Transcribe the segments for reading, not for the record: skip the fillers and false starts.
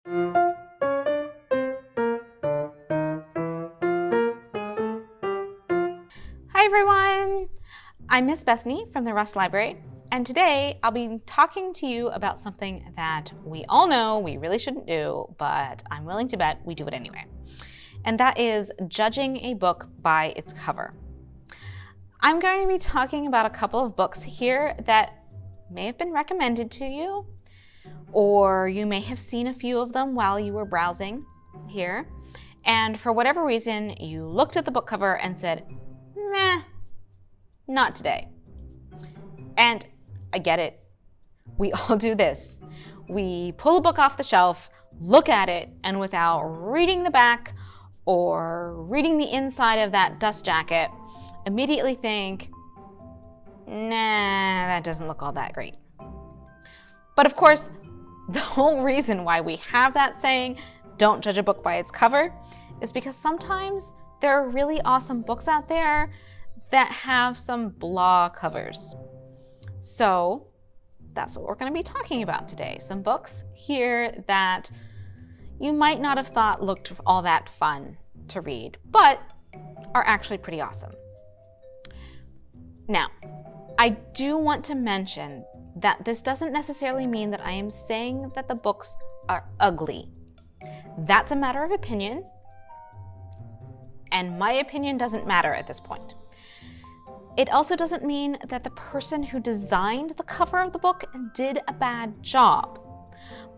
Hi everyone! I'm Miss Bethany from the Rust Library, and today I'll be talking to you about something that we all know we really shouldn't do, but I'm willing to bet we do it anyway. And that is judging a book by its cover. I'm going to be talking about a couple of books here that may have been recommended to you, or you may have seen a few of them while you were browsing here, and for whatever reason you looked at the book cover and said, meh, not today. And I get it. We all do this. We pull a book off the shelf, look at it, and without reading the back or reading the inside of that dust jacket, immediately think, nah, that doesn't look all that great. But of course, the whole reason why we have that saying, don't judge a book by its cover, is because sometimes there are really awesome books out there that have some blah covers. So that's what we're going to be talking about today. Some books here that you might not have thought looked all that fun to read, but are actually pretty awesome. Now, I do want to mention that this doesn't necessarily mean that I am saying that the books are ugly. That's a matter of opinion, and my opinion doesn't matter at this point. It also doesn't mean that the person who designed the cover of the book did a bad job,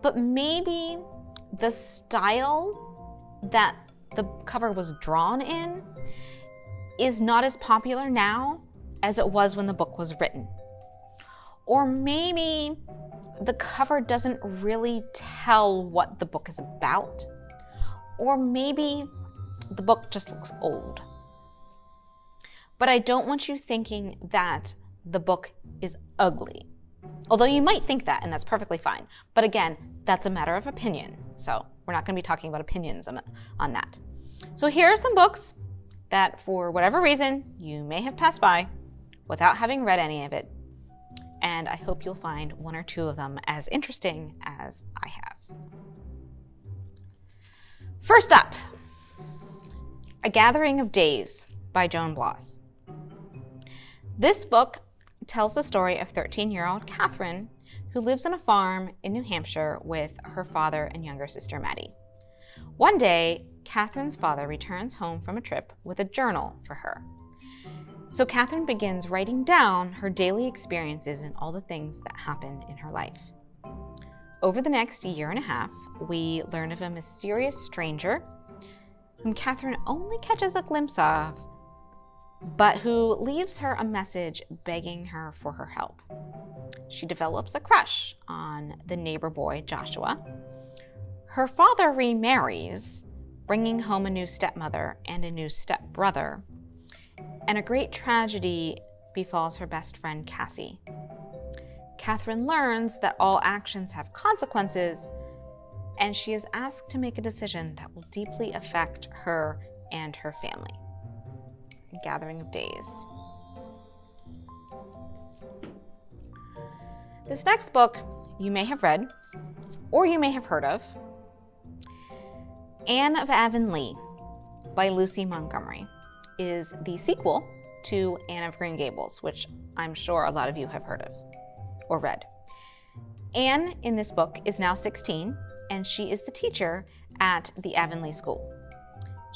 but maybe the style that the cover was drawn in is not as popular now as it was when the book was written. Or maybe the cover doesn't really tell what the book is about. Or maybe the book just looks old. But I don't want you thinking that the book is ugly. Although you might think that, and that's perfectly fine. But again, that's a matter of opinion. So we're not going to be talking about opinions on that. So here are some books that, for whatever reason, you may have passed by without having read any of it. And I hope you'll find one or two of them as interesting as I have. First up, A Gathering of Days by Joan Bloss. This book tells the story of 13-year-old Catherine, who lives on a farm in New Hampshire with her father and younger sister Maddie. One day, Catherine's father returns home from a trip with a journal for her. So Catherine begins writing down her daily experiences and all the things that happen in her life. Over the next year and a half, we learn of a mysterious stranger whom Catherine only catches a glimpse of, but who leaves her a message begging her for her help. She develops a crush on the neighbor boy, Joshua. Her father remarries, bringing home a new stepmother and a new stepbrother. And a great tragedy befalls her best friend, Cassie. Catherine learns that all actions have consequences, and she is asked to make a decision that will deeply affect her and her family. A Gathering of Days. This next book you may have read, or you may have heard of, Anne of Avonlea by Lucy Montgomery, is the sequel to Anne of Green Gables, which I'm sure a lot of you have heard of or read. Anne in this book is now 16, and she is the teacher at the Avonlea school.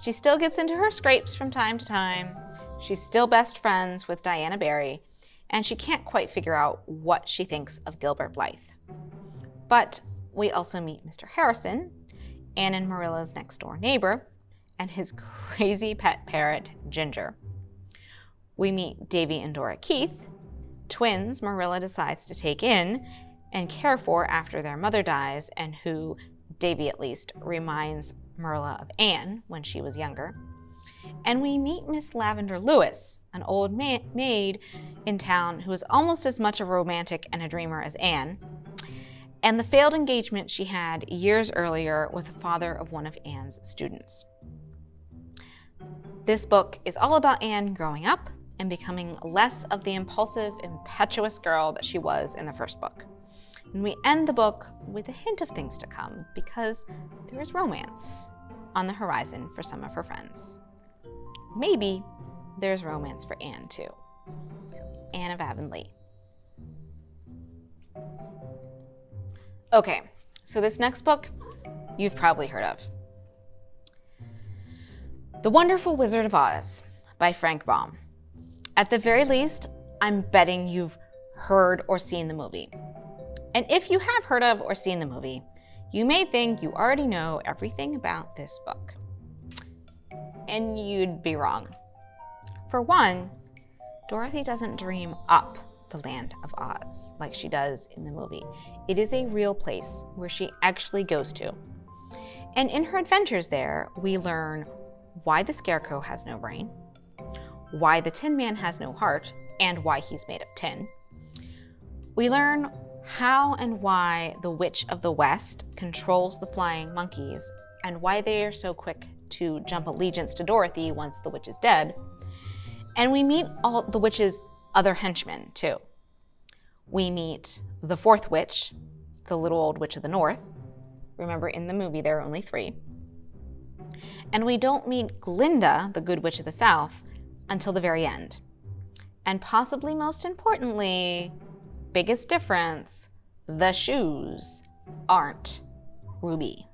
She still gets into her scrapes from time to time. She's still best friends with Diana Barry, and she can't quite figure out what she thinks of Gilbert Blythe. But we also meet Mr. Harrison, Anne and Marilla's next door neighbor, and his crazy pet parrot, Ginger. We meet Davy and Dora Keith, twins Marilla decides to take in and care for after their mother dies, and who, Davy at least, reminds Marilla of Anne when she was younger. And we meet Miss Lavender Lewis, an old maid in town who is almost as much a romantic and a dreamer as Anne, and the failed engagement she had years earlier with the father of one of Anne's students. This book is all about Anne growing up and becoming less of the impulsive, impetuous girl that she was in the first book. And we end the book with a hint of things to come because there is romance on the horizon for some of her friends. Maybe there's romance for Anne too. Anne of Avonlea. Okay, so this next book you've probably heard of. The Wonderful Wizard of Oz by Frank Baum. At the very least, I'm betting you've heard or seen the movie. And if you have heard of or seen the movie, you may think you already know everything about this book. And you'd be wrong. For one, Dorothy doesn't dream up the land of Oz like she does in the movie. It is a real place where she actually goes to. And in her adventures there, we learn why the Scarecrow has no brain, why the Tin Man has no heart, and why he's made of tin. We learn how and why the Witch of the West controls the flying monkeys and why they are so quick to jump allegiance to Dorothy once the witch is dead. And we meet all the witch's other henchmen too. We meet the fourth witch, the little old witch of the north. Remember, in the movie there are only 3. And we don't meet Glinda, the good witch of the south, until the very end. And possibly most importantly, biggest difference, the shoes aren't ruby.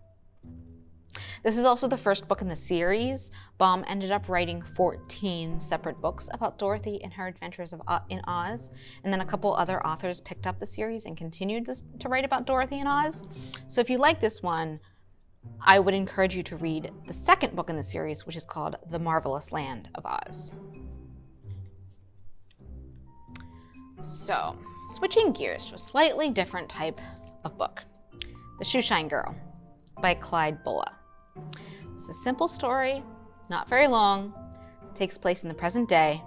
This is also the first book in the series. Baum ended up writing 14 separate books about Dorothy and her adventures in Oz, and then a couple other authors picked up the series and continued to write about Dorothy in Oz. So if you like this one, I would encourage you to read the second book in the series, which is called The Marvelous Land of Oz. So, switching gears to a slightly different type of book, The Shoeshine Girl by Clyde Bulla. It's a simple story, not very long, takes place in the present day,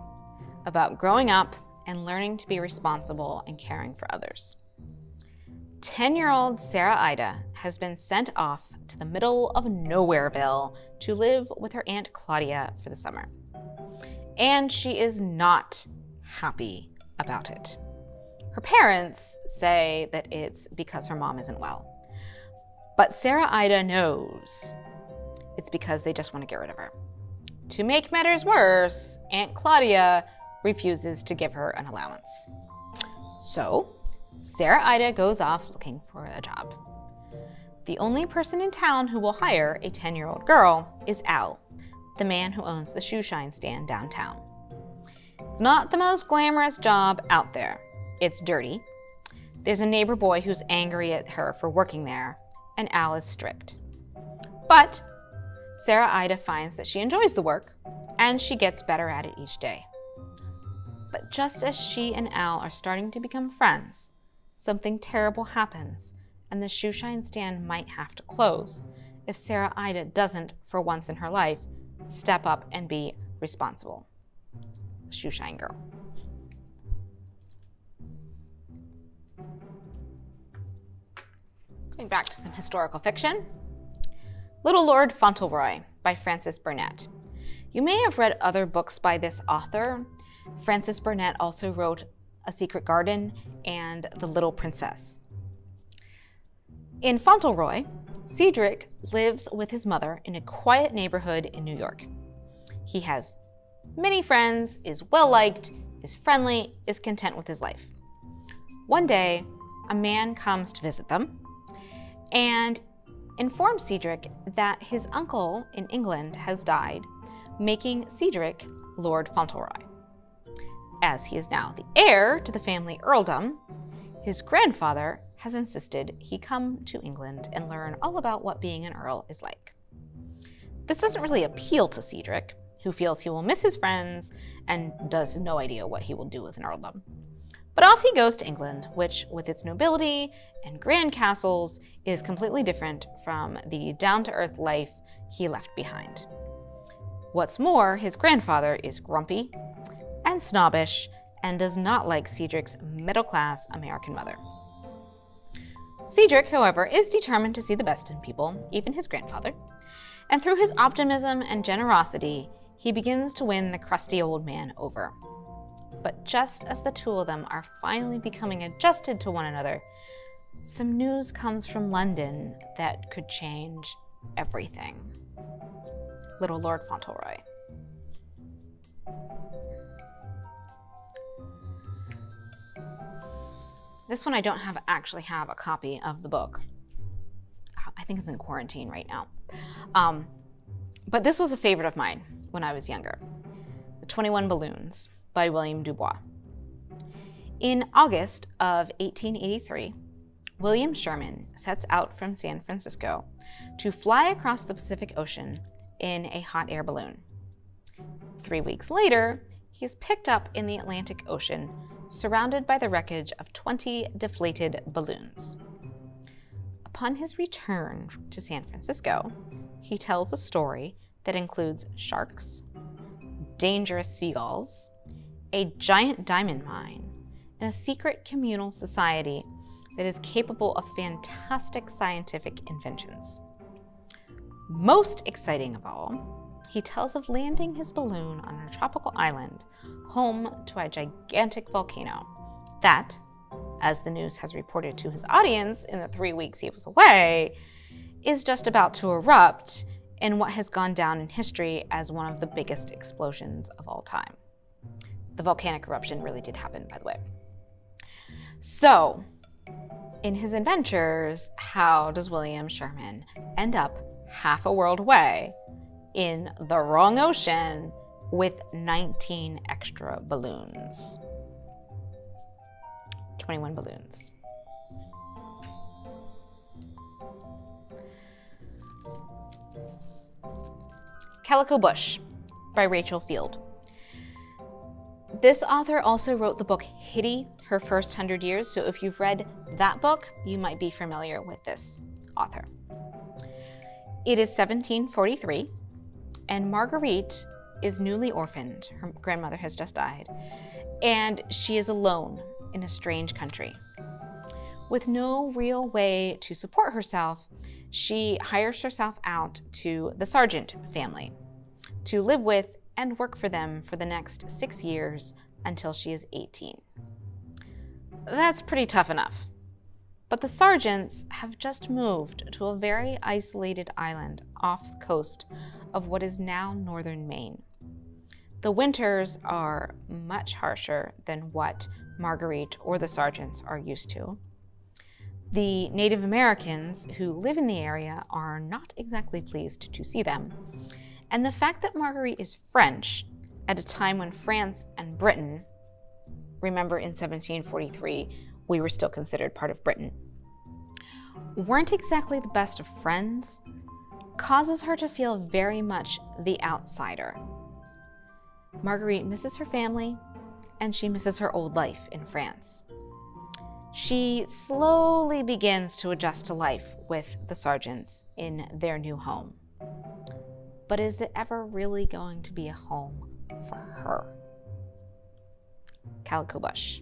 about growing up and learning to be responsible and caring for others. 10-year-old Sarah Ida has been sent off to the middle of Nowhereville to live with her Aunt Claudia for the summer. And she is not happy about it. Her parents say that it's because her mom isn't well. But Sarah Ida knows it's because they just want to get rid of her. To make matters worse, Aunt Claudia refuses to give her an allowance. So, Sarah Ida goes off looking for a job. The only person in town who will hire a 10-year-old girl is Al, the man who owns the shoeshine stand downtown. It's not the most glamorous job out there. It's dirty. There's a neighbor boy who's angry at her for working there, and Al is strict. But Sarah Ida finds that she enjoys the work, and she gets better at it each day. But just as she and Al are starting to become friends, something terrible happens, and the shoeshine stand might have to close if Sarah Ida doesn't, for once in her life, step up and be responsible. Shoeshine Girl. Going back to some historical fiction. Little Lord Fauntleroy by Frances Burnett. You may have read other books by this author. Frances Burnett also wrote A Secret Garden and The Little Princess. In Fauntleroy, Cedric lives with his mother in a quiet neighborhood in New York. He has many friends, is well-liked, is friendly, is content with his life. One day, a man comes to visit them and informs Cedric that his uncle in England has died, making Cedric Lord Fauntleroy. As he is now the heir to the family earldom, his grandfather has insisted he come to England and learn all about what being an earl is like. This doesn't really appeal to Cedric, who feels he will miss his friends and does no idea what he will do with an earldom. But off he goes to England, which, with its nobility and grand castles, is completely different from the down-to-earth life he left behind. What's more, his grandfather is grumpy and snobbish and does not like Cedric's middle-class American mother. Cedric, however, is determined to see the best in people, even his grandfather, and through his optimism and generosity, he begins to win the crusty old man over. But just as the two of them are finally becoming adjusted to one another, some news comes from London that could change everything. Little Lord Fontelroy. This one I don't actually have a copy of the book. I think it's in quarantine right now. But this was a favorite of mine when I was younger. The 21 Balloons by William Dubois. In August of 1883, William Sherman sets out from San Francisco to fly across the Pacific Ocean in a hot air balloon. 3 weeks later, he's picked up in the Atlantic Ocean, surrounded by the wreckage of 20 deflated balloons. Upon his return to San Francisco, he tells a story that includes sharks, dangerous seagulls, a giant diamond mine, and a secret communal society that is capable of fantastic scientific inventions. Most exciting of all, he tells of landing his balloon on a tropical island, home to a gigantic volcano that, as the news has reported to his audience in the 3 weeks he was away, is just about to erupt in what has gone down in history as one of the biggest explosions of all time. The volcanic eruption really did happen, by the way. So, in his adventures, how does William Sherman end up half a world away in the wrong ocean with 19 extra balloons? 21 balloons. Calico Bush by Rachel Field. This author also wrote the book Hitty, Her First 100 Years, so if you've read that book, you might be familiar with this author. It is 1743, and Marguerite is newly orphaned. Her grandmother has just died, and she is alone in a strange country. With no real way to support herself, she hires herself out to the Sargent family to live with and work for them for the next 6 years until she is 18. That's pretty tough enough. But the Sargents have just moved to a very isolated island off the coast of what is now northern Maine. The winters are much harsher than what Marguerite or the Sargents are used to. The Native Americans who live in the area are not exactly pleased to see them. And the fact that Marguerite is French at a time when France and Britain, remember in 1743, we were still considered part of Britain, weren't exactly the best of friends, causes her to feel very much the outsider. Marguerite misses her family, and she misses her old life in France. She slowly begins to adjust to life with the Sargents in their new home. But is it ever really going to be a home for her? Calico Bush.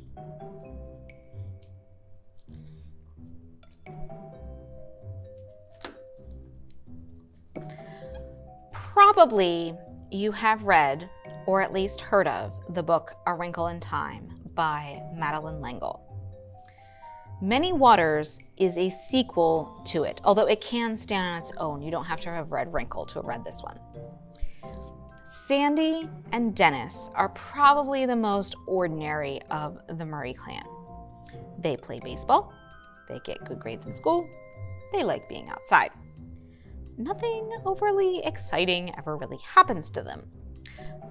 Probably you have read, or at least heard of, the book A Wrinkle in Time by Madeleine L'Engle. Many Waters is a sequel to it, although it can stand on its own. You don't have to have read Wrinkle to have read this one. Sandy and Dennis are probably the most ordinary of the Murray clan. They play baseball, they get good grades in school, they like being outside. Nothing overly exciting ever really happens to them.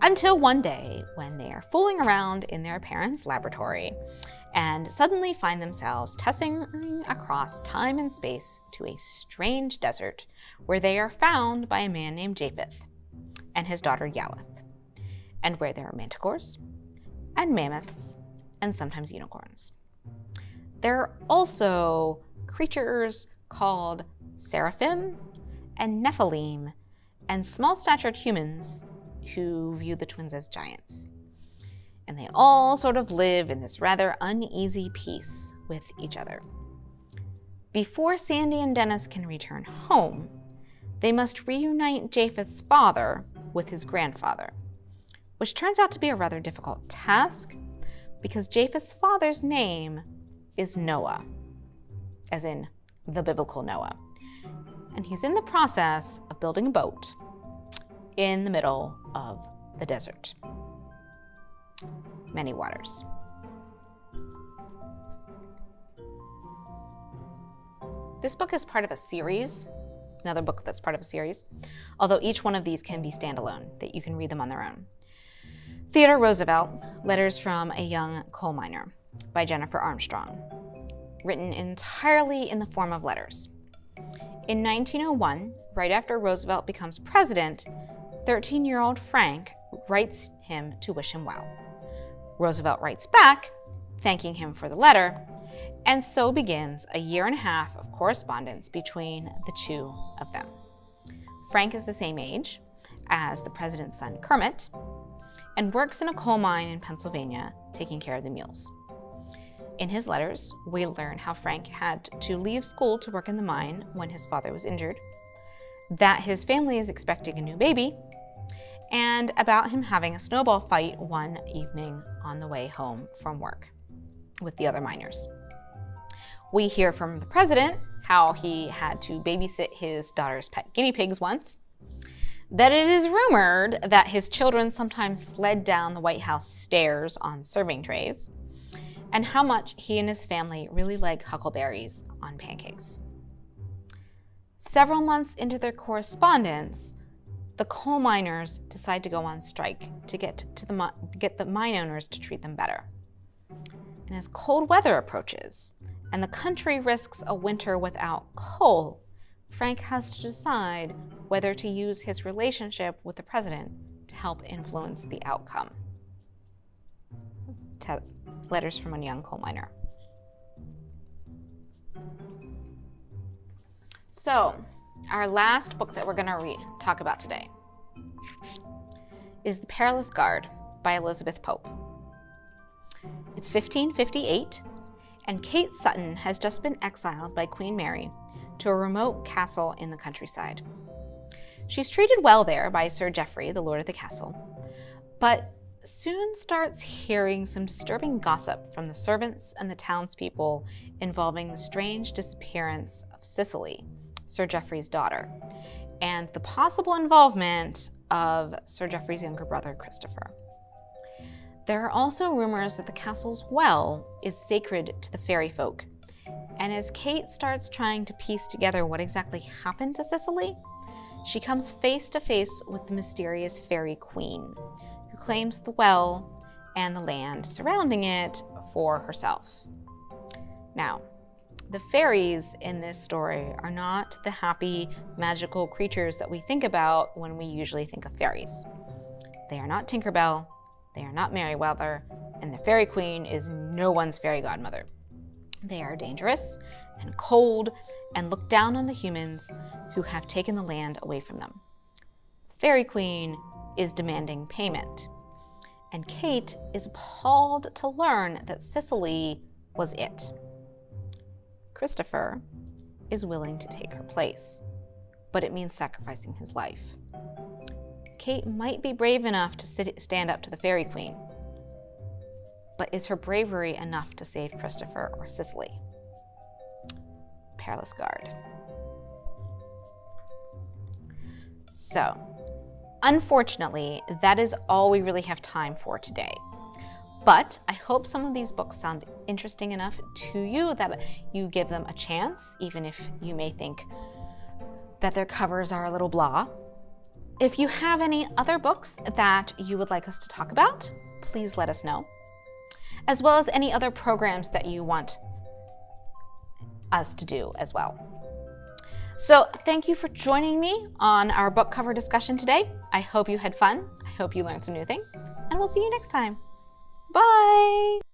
Until one day when they are fooling around in their parents' laboratory and suddenly find themselves tessering across time and space to a strange desert where they are found by a man named Japheth and his daughter Yaleth, and where there are manticores and mammoths and sometimes unicorns. There are also creatures called seraphim and Nephilim and small-statured humans who view the twins as giants. And they all sort of live in this rather uneasy peace with each other. Before Sandy and Dennis can return home, they must reunite Japheth's father with his grandfather, which turns out to be a rather difficult task because Japheth's father's name is Noah, as in the biblical Noah. And he's in the process of building a boat in the middle of the desert. Many waters. This book is part of a series, another book that's part of a series, although each one of these can be standalone, that you can read them on their own. Theodore Roosevelt, Letters from a Young Coal Miner by Jennifer Armstrong, written entirely in the form of letters. In 1901, right after Roosevelt becomes president, 13-year-old Frank writes him to wish him well. Roosevelt writes back, thanking him for the letter, and so begins a year and a half of correspondence between the two of them. Frank is the same age as the president's son Kermit and works in a coal mine in Pennsylvania taking care of the mules. In his letters, we learn how Frank had to leave school to work in the mine when his father was injured, that his family is expecting a new baby, and about him having a snowball fight one evening on the way home from work with the other miners. We hear from the president how he had to babysit his daughter's pet guinea pigs once, that it is rumored that his children sometimes sled down the White House stairs on serving trays, and how much he and his family really like huckleberries on pancakes. Several months into their correspondence, the coal miners decide to go on strike to get the mine owners to treat them better. And as cold weather approaches and the country risks a winter without coal, Frank has to decide whether to use his relationship with the president to help influence the outcome. Letters from a Young Coal Miner. So, our last book that we're going to talk about today is The Perilous Guard by Elizabeth Pope. It's 1558, and Kate Sutton has just been exiled by Queen Mary to a remote castle in the countryside. She's treated well there by Sir Geoffrey, the lord of the castle, but soon starts hearing some disturbing gossip from the servants and the townspeople involving the strange disappearance of Cicely, Sir Geoffrey's daughter, and the possible involvement of Sir Geoffrey's younger brother, Christopher. There are also rumors that the castle's well is sacred to the fairy folk, and as Kate starts trying to piece together what exactly happened to Cicely, she comes face to face with the mysterious fairy queen, who claims the well and the land surrounding it for herself. Now, the fairies in this story are not the happy, magical creatures that we think about when we usually think of fairies. They are not Tinkerbell, they are not Merryweather, and the fairy queen is no one's fairy godmother. They are dangerous and cold and look down on the humans who have taken the land away from them. The fairy queen is demanding payment, and Kate is appalled to learn that Cicely was it. Christopher is willing to take her place, but it means sacrificing his life. Kate might be brave enough to stand up to the fairy queen, but is her bravery enough to save Christopher or Cicely? Perilous Guard. So, unfortunately, that is all we really have time for today. But I hope some of these books sound interesting enough to you that you give them a chance, even if you may think that their covers are a little blah. If you have any other books that you would like us to talk about, please let us know, as well as any other programs that you want us to do as well. So thank you for joining me on our book cover discussion today. I hope you had fun. I hope you learned some new things, and we'll see you next time. Bye!